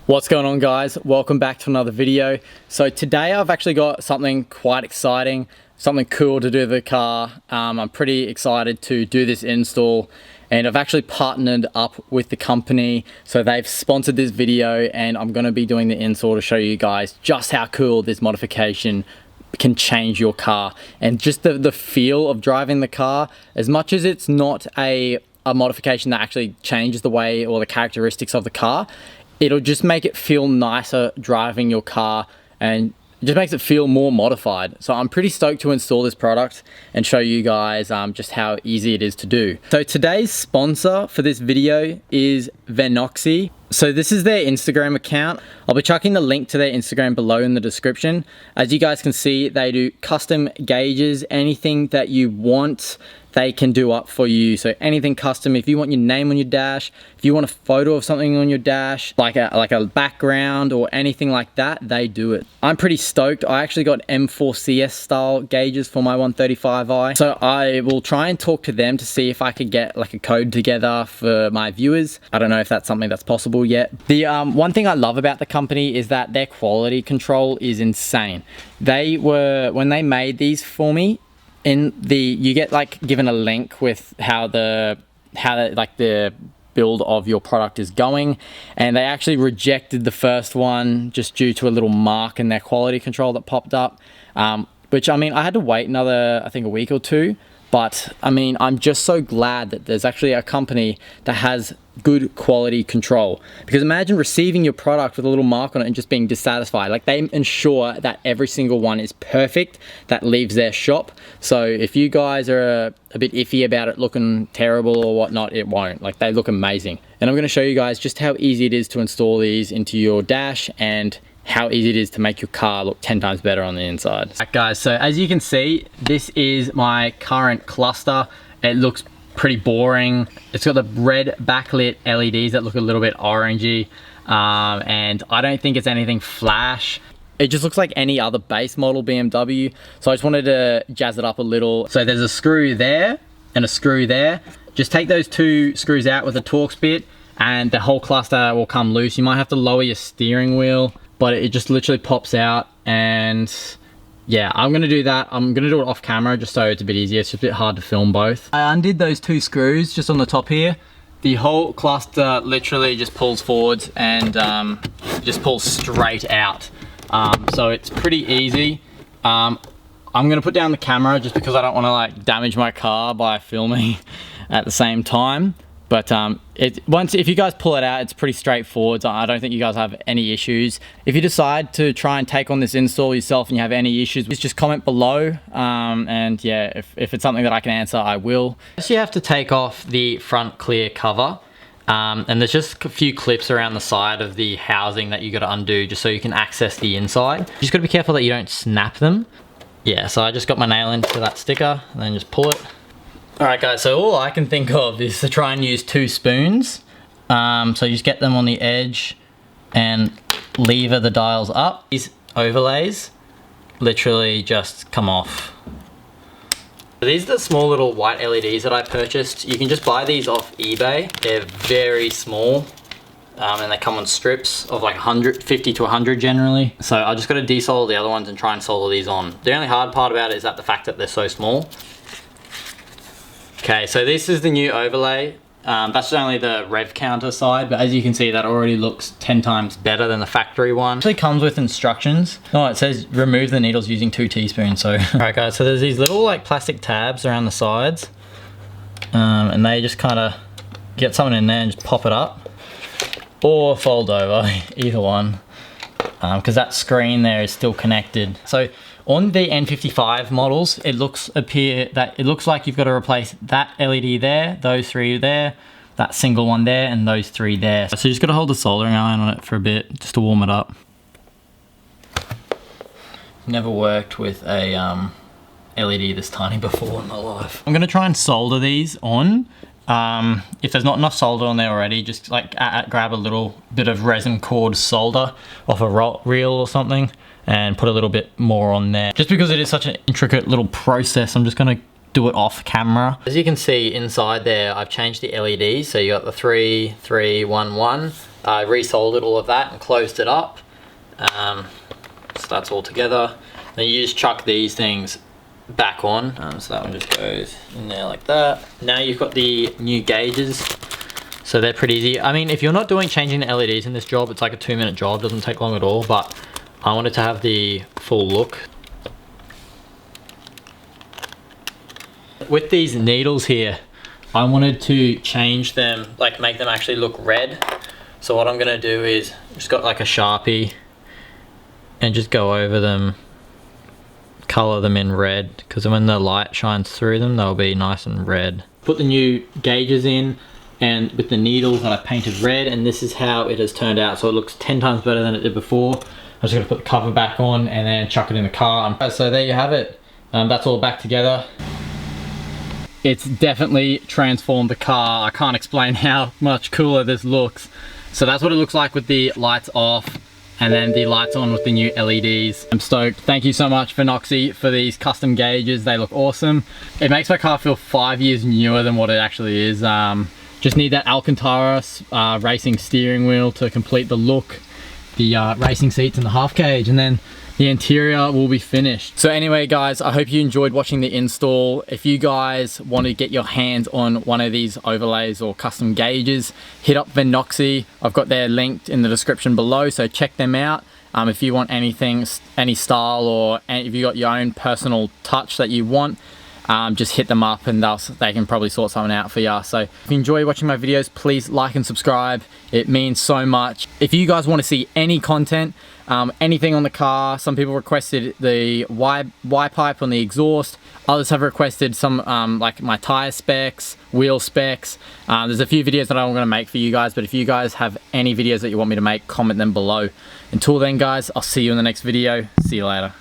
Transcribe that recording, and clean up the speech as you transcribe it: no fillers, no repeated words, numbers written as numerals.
What's going on, guys? Welcome back to another video. So today I've actually got something quite exciting, something cool to do with the car. I'm pretty excited to do this install, and I've actually partnered up with the company, so they've sponsored this video, and I'm going to be doing the install to show you guys just how cool this modification can change your car, and just the feel of driving the car. As much as it's not a modification that actually changes the way or the characteristics of the car, it'll just make it feel nicer driving your car, and it just makes it feel more modified. So I'm pretty stoked to install this product and show you guys just how easy it is to do. So today's sponsor for this video is Venoxy. So this is their Instagram account. I'll be chucking the link to their Instagram below in the description. As you guys can see, they do custom gauges. Anything that you want, they can do up for you. So anything custom. If you want your name on your dash, if you want a photo of something on your dash, like a background or anything like that, they do it. I'm pretty stoked. I actually got M4CS style gauges for my 135i. So I will try and talk to them to see if I could get like a code together for my viewers. I don't know if that's something that's possible yet. The one thing I love about the company is that their quality control is insane. When they made these for me, you get like given a link with how the build of your product is going, and they actually rejected the first one just due to a little mark in their quality control that popped up, which, I mean, I had to wait another, I think, a week or two. But I mean, I'm just so glad that there's actually a company that has good quality control. Because imagine receiving your product with a little mark on it and just being dissatisfied. Like, they ensure that every single one is perfect that leaves their shop. So if you guys are a bit iffy about it looking terrible or whatnot, it won't. Like, they look amazing. And I'm going to show you guys just how easy it is to install these into your dash, and how easy it is to make your car look 10 times better on the inside. Right, guys, so as you can see, this is my current cluster. It looks pretty boring. It's got the red backlit LEDs that look a little bit orangey, and I don't think it's anything flash. It just looks like any other base model BMW, so I just wanted to jazz it up a little. So there's a screw there and a screw there. Just take those two screws out with a Torx bit and the whole cluster will come loose. You might have to lower your steering wheel, but it just literally pops out. And yeah, I'm gonna do that. I'm gonna do it off camera just so it's a bit easier. It's just a bit hard to film both. I undid those two screws just on the top here. The whole cluster literally just pulls forwards and just pulls straight out. So it's pretty easy. I'm gonna put down the camera just because I don't wanna like damage my car by filming at the same time. But if you guys pull it out, it's pretty straightforward. So I don't think you guys have any issues. If you decide to try and take on this install yourself and you have any issues, just comment below. And yeah, if it's something that I can answer, I will. First, you have to take off the front clear cover. And there's just a few clips around the side of the housing that you got to undo just so you can access the inside. You just got to be careful that you don't snap them. Yeah, so I just got my nail into that sticker and then just pull it. Alright guys, so all I can think of is to try and use two spoons. So you just get them on the edge and lever the dials up. These overlays literally just come off. These are the small little white LEDs that I purchased. You can just buy these off eBay. They're very small, and they come on strips of like 50 to 100 generally. So I just got to desolder the other ones and try and solder these on. The only hard part about it is that the fact that they're so small. Okay, so this is the new overlay. That's only the rev counter side, but as you can see, that already looks 10 times better than the factory one. It actually comes with instructions. Oh, it says remove the needles using 2 teaspoons. So, all right guys, so there's these little like plastic tabs around the sides, and they just kind of get something in there and just pop it up, or fold over, either one, because that screen there is still connected. So on the N55 models, it looks like you've got to replace that LED there, those 3 there, that single one there, and those 3 there. So you just got to hold the soldering iron on it for a bit, just to warm it up. Never worked with a LED this tiny before in my life. I'm going to try and solder these on. If there's not enough solder on there already, just like grab a little bit of resin cord solder off a reel or something and put a little bit more on there. Just because it is such an intricate little process, I'm just gonna do it off camera. As you can see inside there, I've changed the LEDs. So you got the 3, 3, 1, 1. I resoldered all of that and closed it up. So that's all together. Then you just chuck these things back on. So that one just goes in there like that. Now you've got the new gauges. So they're pretty easy. I mean, if you're not changing the LEDs in this job, it's like a 2-minute job, doesn't take long at all, but I wanted to have the full look. With these needles here, I wanted to change them, like make them actually look red. So what I'm gonna do is just got like a Sharpie and just go over them, color them in red, because when the light shines through them, they'll be nice and red. Put the new gauges in, and with the needles that I painted red, and this is how it has turned out. So it looks 10 times better than it did before. I'm just gonna put the cover back on and then chuck it in the car. So there you have it. That's all back together. It's definitely transformed the car. I can't explain how much cooler this looks. So that's what it looks like with the lights off and then the lights on with the new LEDs. I'm stoked. Thank you so much for Nucifora for these custom gauges. They look awesome. It makes my car feel 5 years newer than what it actually is. Just need that Alcantara racing steering wheel to complete the look, the racing seats and the half cage, and then the interior will be finished. So anyway guys, I hope you enjoyed watching the install. If you guys want to get your hands on one of these overlays or custom gauges, hit up Nucifora. I've got their linked in the description below, so check them out. If you want anything, any style, or if you got your own personal touch that you want, just hit them up and they can probably sort something out for you. So if you enjoy watching my videos, please like and subscribe. It means so much. If you guys want to see any content, anything on the car, some people requested the Y pipe on the exhaust. Others have requested some like my tire specs, wheel specs. There's a few videos that I'm going to make for you guys, but if you guys have any videos that you want me to make, comment them below. Until then guys, I'll see you in the next video. See you later.